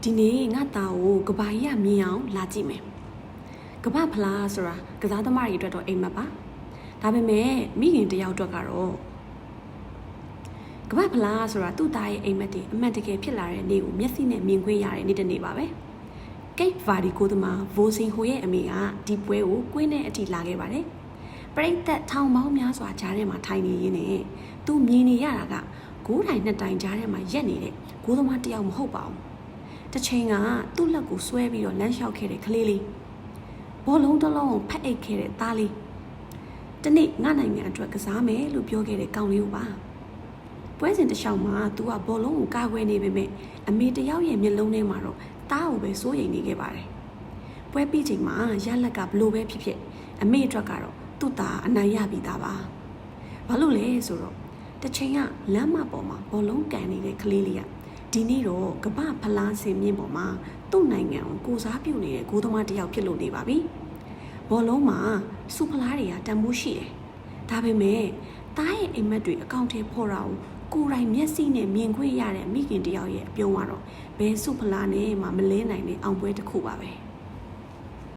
ဒီနေ့ငါသားကိုကဘာကြီးကမြင်အောင်လာကြည့်မယ်ကဘာဖလားဆိုတာကစားသမားတွေအတွက်တော့အိမ်မက်ပါဒါပေမဲ့မိခင်တယောက်အတွက်ကတော့ကဘာဖလားဆိုတာသူ့သားရဲ့အိမ်မက်တွေအမှန်တကယ်ဖြစ်လာတဲ့နေ့ကိုမျက်စိနဲ့မြင်ခွင့်ရတဲ့နေ့တစ်နေ့ပါပဲကိတ်ဗာဒီကိုသမားဗိုစင်ဟိုရဲ့အမေကဒီပွဲကိုကွင်းနဲ့အထိလာခဲ့ပါတယ်ပရိသတ်ထောင်ပေါင်းများစွာကြားထဲမှာထိုင်နေရင်းနဲ့သူမြင်နေရတာကဂိုးတိုင်နှစ်တိုင်ကြားထဲမှာရက်နေတဲ့ဂိုးသမားတယောက်မဟုတ်ပါဘူးတစ်ချိန်ကသူ့လက်ကိုဆွဲပြီးတော့လမ်းလျှောက်ခဲ့တဲ့ကလေးလေးဘောလုံးတစ်လုံးဖက်အိတ်ခဲ့တဲ့သားလေးတနေ့ငါနိုင်ငံအတွက်ကစားမယ်လို့ပြောခဲ့တဲ့ကောင်လေးကိုပါပွဲစဉ်တစ်လျှောက်မှာသူကဘောလုံးကိုကာကွယ်နေပေမဲ့အမေတယောက်ရဲ့မျက်လုံးထဲမှာတော့သားကိုပဲစိုးရိမ်နေခဲ့ပါတယ်ပွဲပြီးချိန်မှာရလက်ကဘလို့ပဲဖြစ်ဖြစ်အမေအတွက်ကတော့သူ့သားအနိုင်ရပြီးသားပါဘာလို့လဲဆိုတော့တစ်ချိန်ကလမ်းမပေါ်မှာဘောလုံးကန်နေတဲ့ကလေးလေးကဒီနေ့တော့ကမ္ဘာဖလားစင်မြင့်ပေါ်မှာသူ့နိုင်ငံကိုကိုစားပြုနေတဲ့ဂိုးသမားတစ်ယောက်ဖြစ်လို့နေပါပြီဘောလုံးမှာစုဖလားတွေကတန်ဖိုးရှိတယ်ဒါပေမဲ့တားရဲ့အိမ်မက်တွေအကောင့်ထဲဖော်တာကိုယ်တိုင်မျက်စိနဲ့မြင်ခွင့်ရတဲ့မိခင်တစ်ယောက်ရဲ့အပြုံးကတော့ဘယ်စုဖလားနဲ့မှမလဲနိုင်တဲ့အောင်ပွဲတစ်ခုပါပဲ